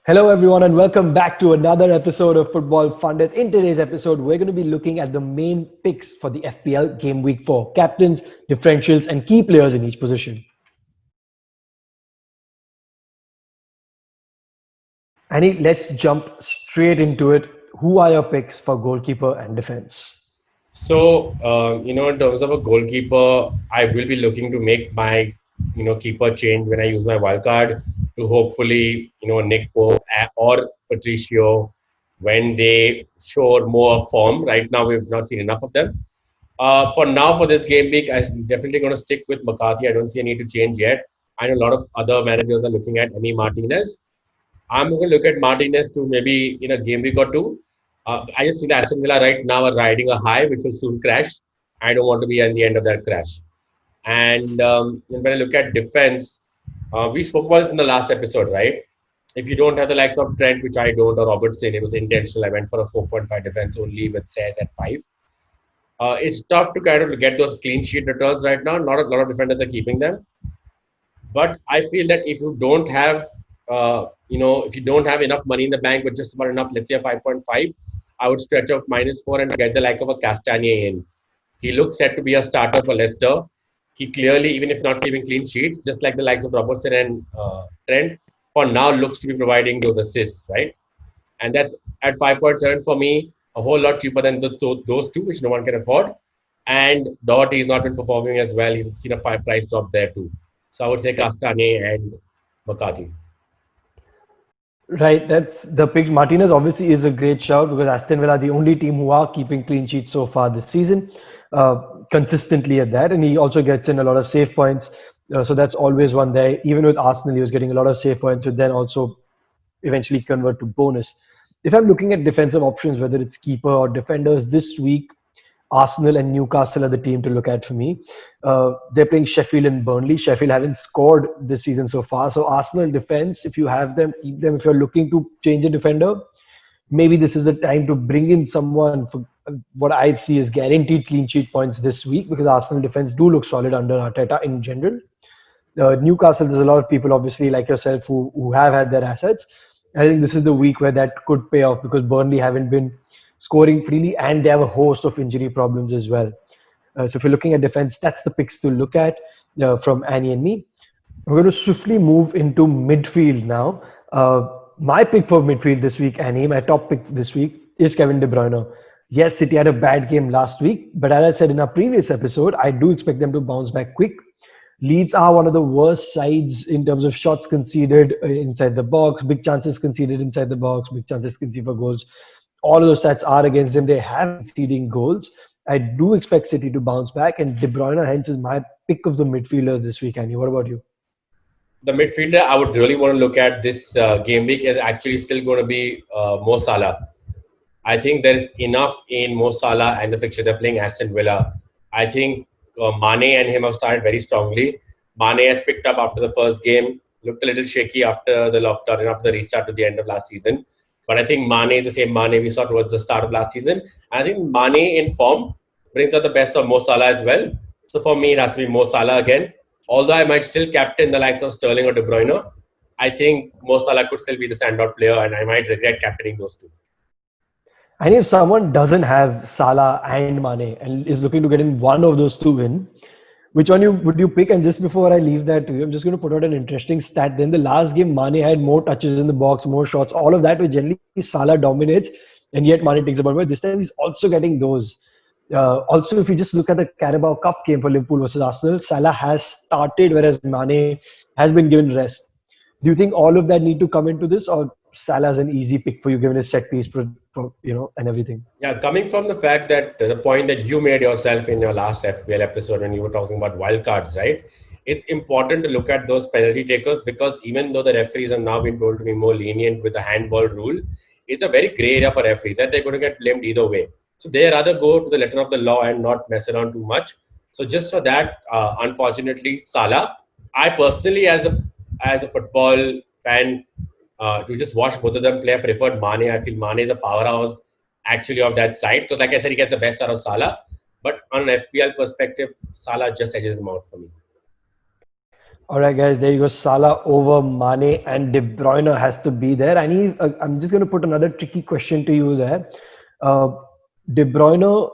Hello, everyone, and welcome back to another episode of Football Funded. In today's episode, we're going to be looking at the main picks for the FPL Game Week 4 captains, differentials, and key players in each position. Annie, let's jump straight into it. Who are your picks for goalkeeper and defense? In terms of a goalkeeper, I will be looking to make my, keeper change when I use my wildcard to hopefully, Nick Pope or Patricio when they show more form. Right now, we've not seen enough of them. For now, for this game week, I'm definitely going to stick with McCarthy. I don't see a need to change yet. I know a lot of other managers are looking at Emi Martinez. I'm going to look at Martinez to maybe in a game week or two. I just feel Aston Villa right now are riding a high, which will soon crash. I don't want to be at the end of that crash. And when I look at defense, we spoke about this in the last episode, right? If you don't have the likes of Trent, which I don't, or Robertson, it was intentional. I went for a 4.5 defense only with Says at 5. It's tough to kind of get those clean sheet returns right now. Not a lot of defenders are keeping them. But I feel that if you don't have, if you don't have enough money in the bank, but just about enough, let's say a 5.5, I would stretch out -4 and get the like of a Castagne in. He looks set to be a starter for Leicester. He clearly, even if not keeping clean sheets, just like the likes of Robertson and Trent, for now looks to be providing those assists, right? And that's at 5.7 for me, a whole lot cheaper than those two, which no one can afford. And Doherty has not been performing as well. He's seen a price drop there too. So I would say Castagne and McCarthy. Right, that's the pick. Martinez obviously is a great shout because Aston Villa are the only team who are keeping clean sheets so far this season, consistently at that. And he also gets in a lot of save points. So that's always one there. Even with Arsenal, he was getting a lot of save points, which then also eventually convert to bonus. If I'm looking at defensive options, whether it's keeper or defenders this week, Arsenal and Newcastle are the team to look at for me. They're playing Sheffield and Burnley. Sheffield haven't scored this season so far. So Arsenal defense, if you have them, keep them. If you're looking to change a defender, maybe this is the time to bring in someone for what I see as guaranteed clean sheet points this week because Arsenal defense do look solid under Arteta in general. Newcastle, there's a lot of people, obviously, like yourself, who have had their assets. I think this is the week where that could pay off because Burnley haven't been scoring freely and they have a host of injury problems as well. So if you're looking at defense, that's the picks to look at from Annie and me. We're going to swiftly move into midfield now. My pick for midfield this week, Annie, my top pick this week is Kevin De Bruyne. Yes, City had a bad game last week, but as I said in our previous episode, I do expect them to bounce back quick. Leeds are one of the worst sides in terms of shots conceded inside the box, big chances conceded inside the box, big chances conceded for goals. All of those stats are against them. They have conceding goals. I do expect City to bounce back, and De Bruyne hence is my pick of the midfielders this week. Annie, what about you? The midfielder I would really want to look at this game week is actually still going to be Mo Salah. I think there is enough in Mo Salah and the fixture. They're playing Aston Villa. I think Mane and him have started very strongly. Mane has picked up after the first game, looked a little shaky after the lockdown and after the restart to the end of last season. But I think Mane is the same Mane we saw towards the start of last season. And I think Mane in form brings out the best of Mo Salah as well. So for me, it has to be Mo Salah again. Although I might still captain the likes of Sterling or De Bruyne, I think Mo Salah could still be the standout player and I might regret captaining those two. And if someone doesn't have Salah and Mane and is looking to get in one of those two win, which one would you pick? And just before I leave that to you, I'm just going to put out an interesting stat. Then the last game, Mane had more touches in the box, more shots, all of that, which generally Salah dominates, and yet Mane takes the ball. But this time he's also getting those. Also, if you just look at the Carabao Cup game for Liverpool versus Arsenal, Salah has started, whereas Mane has been given rest. Do you think all of that need to come into this, or Salah's an easy pick for you given his set piece, and everything? Yeah, coming from the fact that the point that you made yourself in your last FPL episode when you were talking about wildcards, right? It's important to look at those penalty takers because even though the referees have now been told to be more lenient with the handball rule, it's a very grey area for referees that they're going to get blamed either way. So they rather go to the letter of the law and not mess around too much. So just for that, unfortunately, Salah, I personally, as a football fan, to just watch both of them play, I preferred Mane. I feel Mane is a powerhouse actually of that side because, like I said, he gets the best out of Salah. But on an FPL perspective, Salah just edges him out for me. All right, guys, there you go. Salah over Mane and De Bruyne has to be there. I'm just going to put another tricky question to you there. Uh, De Bruyne,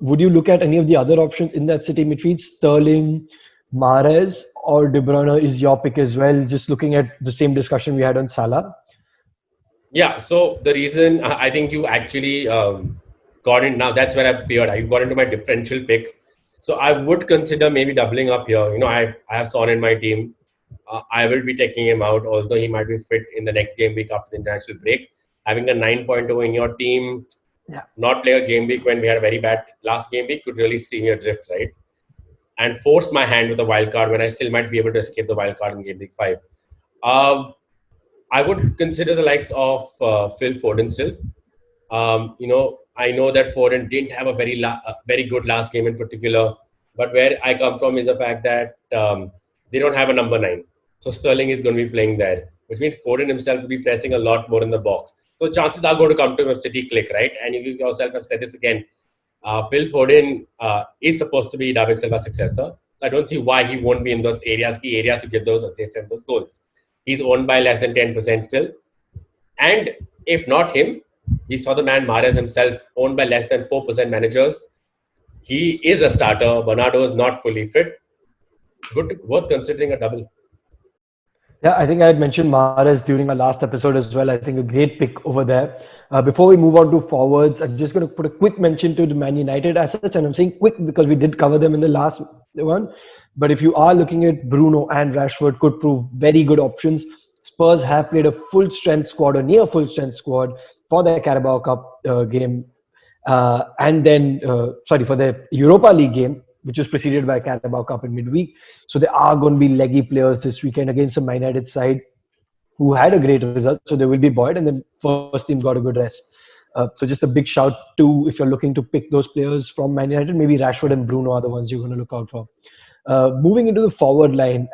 would you look at any of the other options in that City midfield? Sterling, Mahrez, or De Bruyne is your pick as well? Just looking at the same discussion we had on Salah. Yeah, so the reason I think you actually got in now, that's where I feared. I got into my differential picks. So I would consider maybe doubling up here. I have Son in my team. I will be taking him out, although he might be fit in the next game week after the international break. Having a 9.0 in your team, Yeah. not play a game week when we had a very bad last game week could really see me adrift, right? And force my hand with a wild card when I still might be able to escape the wild card in game week 5. Um, I would consider the likes of Phil Foden still. I know that Foden didn't have a very good last game in particular, but where I come from is the fact that they don't have a number 9. So Sterling is going to be playing there, which means Foden himself will be pressing a lot more in the box. So chances are going to come to him if City click, right? And you yourself have said this again. Phil Foden is supposed to be David Silva's successor. I don't see why he won't be in those key areas to get those assists and those goals. He's owned by less than 10% still. And if not him, we saw the man Mahrez himself owned by less than 4% managers. He is a starter. Bernardo is not fully fit. Worth considering a double. Yeah, I think I had mentioned Mahrez during our last episode as well. I think a great pick over there. Before we move on to forwards, I'm just going to put a quick mention to the Man United assets, and I'm saying quick because we did cover them in the last one. But if you are looking at Bruno and Rashford, could prove very good options. Spurs have played a full strength squad or near full strength squad for their Carabao Cup game, for the Europa League game, which was preceded by Carabao Cup in midweek. So there are going to be leggy players this weekend against a Man United side who had a great result. So they will be buoyed, and then first team got a good rest. So just a big shout to, if you're looking to pick those players from Man United, maybe Rashford and Bruno are the ones you're going to look out for. Moving into the forward line,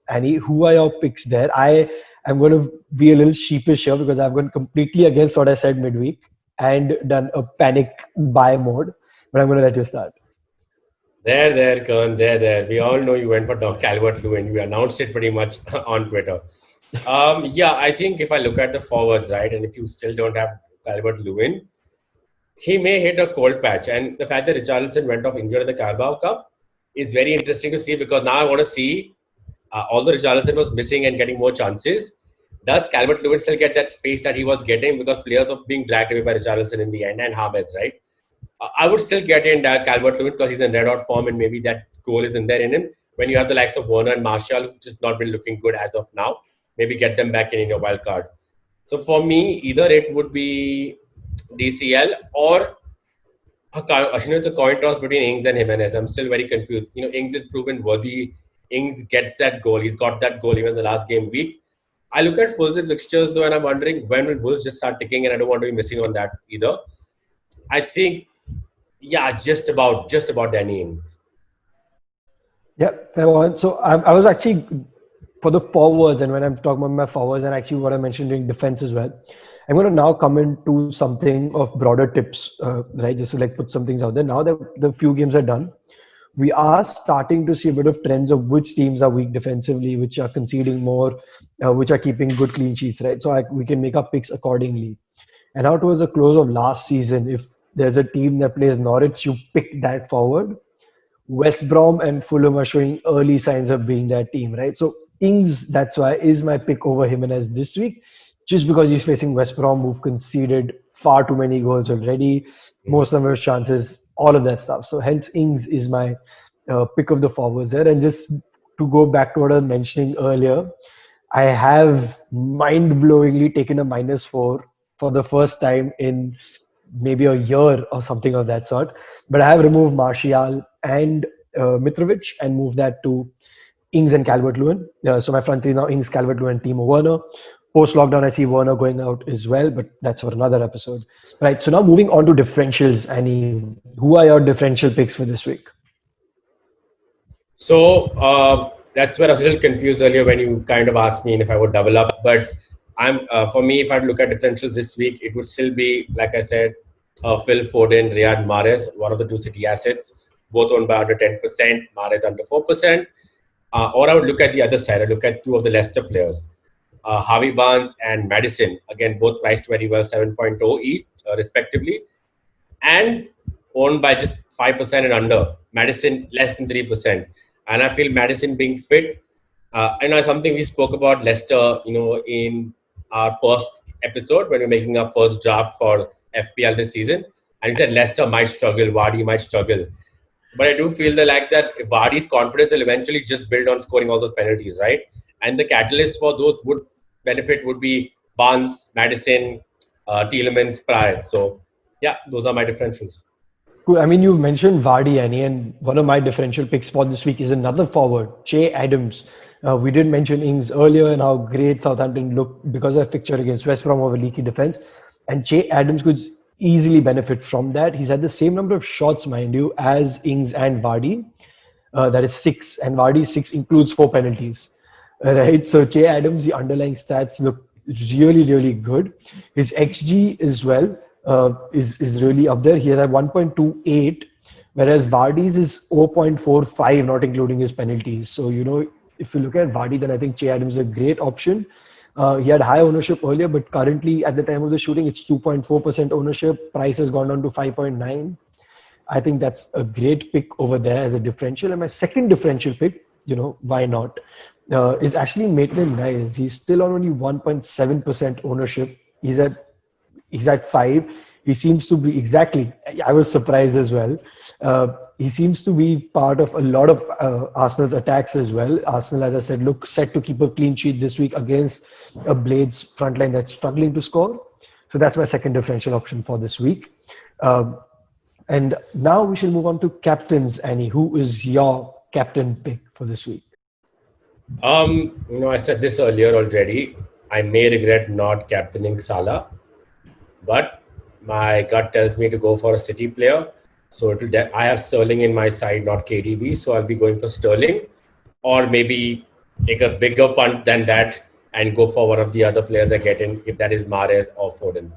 Annie, who are your picks there? I am going to be a little sheepish here because I've gone completely against what I said midweek and done a panic buy mode. But I'm going to let you start. There, Kern, there. We all know you went for Calvert-Lewin. You announced it pretty much on Twitter. I think if I look at the forwards, right, and if you still don't have Calvert-Lewin, he may hit a cold patch. And the fact that Richarlison went off injured in the Carabao Cup is very interesting to see because now I want to see, although Richarlison was missing and getting more chances, does Calvert-Lewin still get that space that he was getting because players are being dragged away by Richarlison in the end and James, right? I would still get in Calvert-Lewin because he's in red hot form and maybe that goal is in there in him. When you have the likes of Werner and Martial, who've just not been looking good as of now, maybe get them back in your wild card. So for me, either it would be DCL or it's a coin toss between Ings and Jimenez. I'm still very confused. Ings is proven worthy. Ings gets that goal. He's got that goal even in the last game week. I look at Wolves' fixtures though, and I'm wondering when will Wolves just start ticking, and I don't want to be missing on that either. I think, just about Danny Ings. Yeah, fair one. So I was actually for the forwards, and when I'm talking about my forwards, and actually what I mentioned during defense as well, I'm going to now come into something of broader tips, right? Just to put some things out there. Now that the few games are done, we are starting to see a bit of trends of which teams are weak defensively, which are conceding more, which are keeping good clean sheets, right? So we can make our picks accordingly. And now towards the close of last season, if there's a team that plays Norwich, you pick that forward. West Brom and Fulham are showing early signs of being that team, right? So Ings, that's why, is my pick over Jimenez this week, just because he's facing West Brom, who've conceded far too many goals already, most number of chances, all of that stuff. So hence Ings is my pick of the forwards there. And just to go back to what I was mentioning earlier, I have mind-blowingly taken a -4 for the first time in maybe a year or something of that sort. But I have removed Martial and Mitrovic and moved that to Ings and Calvert-Lewin. So my front three now: Ings, Calvert-Lewin, Timo Werner. Post-lockdown, I see Werner going out as well, but that's for another episode. Right, so now moving on to differentials. Annie, who are your differential picks for this week? So that's where I was a little confused earlier when you kind of asked me if I would double up. But for me, if I look at differentials this week, it would still be, like I said, Phil Foden, Riyad Mahrez, one of the two City assets, both owned by under 10%, Mahrez under 4%. Or I would look at the other side. I look at two of the Leicester players, Harvey Barnes and Madison. Again, both priced very well, 7.0 each, respectively, and owned by just 5% and under. Madison less than 3%, and I feel Madison being fit. I know something we spoke about Leicester, in our first episode when we are making our first draft for FPL this season, and we said Leicester might struggle, Vardy might struggle. But I do feel that Vardy's confidence will eventually just build on scoring all those penalties, right? And the catalyst for those would be Barnes, Madison, Tielemans, Pryor. So yeah, those are my differentials. Cool. I mean, you mentioned Vardy, Annie, and one of my differential picks for this week is another forward, Che Adams. We did mention Ings earlier and how great Southampton looked because of a fixture against West Brom of a leaky defense. And Che Adams could easily benefit from that. He's had the same number of shots, mind you, as Ings and Vardy. That is 6. And Vardy 6 includes 4 penalties. Right? So Che Adams, the underlying stats look really, really good. His XG as well is really up there. He has 1.28, whereas Vardy's is 0.45, not including his penalties. So, if you look at Vardy, then I think Che Adams is a great option. He had high ownership earlier, but currently at the time of the shooting, it's 2.4% ownership. Price has gone down to 5.9. I think that's a great pick over there as a differential. And my second differential pick, why not, is actually Maitland-Niles. He's still on only 1.7% ownership. He's at 5. He seems to be exactly. I was surprised as well. He seems to be part of a lot of Arsenal's attacks as well. Arsenal, as I said, look set to keep a clean sheet this week against a Blades frontline that's struggling to score. So that's my second differential option for this week. And now we shall move on to captains. Annie, who is your captain pick for this week? I said this earlier already. I may regret not captaining Salah, but my gut tells me to go for a City player. So I have Sterling in my side, not KDB. So I'll be going for Sterling, or maybe take a bigger punt than that and go for one of the other players I get in, if that is Mahrez or Foden.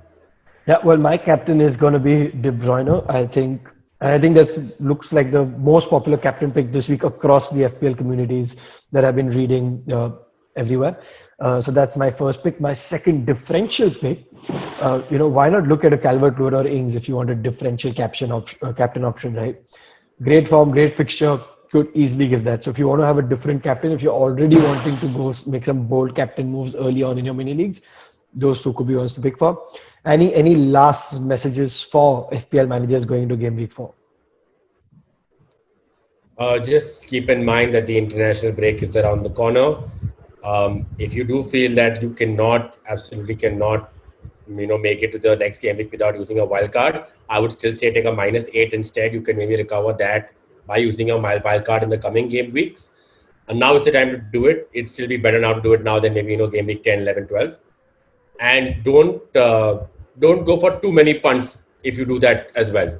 Yeah, well, my captain is going to be De Bruyne. I think that looks like the most popular captain pick this week across the FPL communities that I've been reading everywhere. So that's my first pick. My second differential pick, why not look at a Calvert-Lewin or Ings if you want a differential captain option, right? Great form, great fixture, could easily give that. So if you want to have a different captain, if you're already wanting to go make some bold captain moves early on in your mini leagues, those two could be ones to pick for. Any last messages for FPL managers going into game week 4? Just keep in mind that the international break is around the corner. If you do feel that you absolutely cannot, make it to the next game week without using a wild card, I would still say take a -8 instead. You can maybe recover that by using a wild card in the coming game weeks. And now is the time to do it. It'd still be better now to do it now than maybe, game week 10, 11, 12. And don't go for too many punts if you do that as well.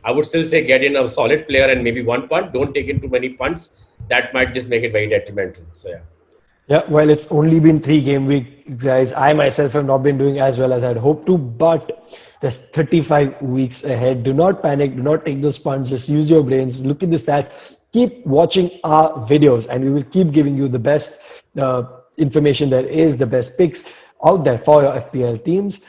I would still say get in a solid player and maybe one punt. Don't take in too many punts. That might just make it very detrimental. So yeah. Yeah, well, it's only been 3 game week, guys. I myself have not been doing as well as I'd hoped to, but there's 35 weeks ahead. Do not panic. Do not take those punts. Just use your brains. Look at the stats. Keep watching our videos, and we will keep giving you the best information there is, the best picks out there for your FPL teams.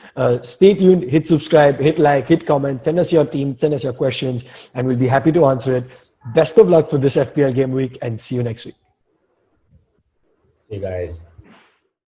Stay tuned. Hit subscribe, hit like, hit comment. Send us your team. Send us your questions, and we'll be happy to answer it. Best of luck for this FPL game week, and see you next week. See you guys.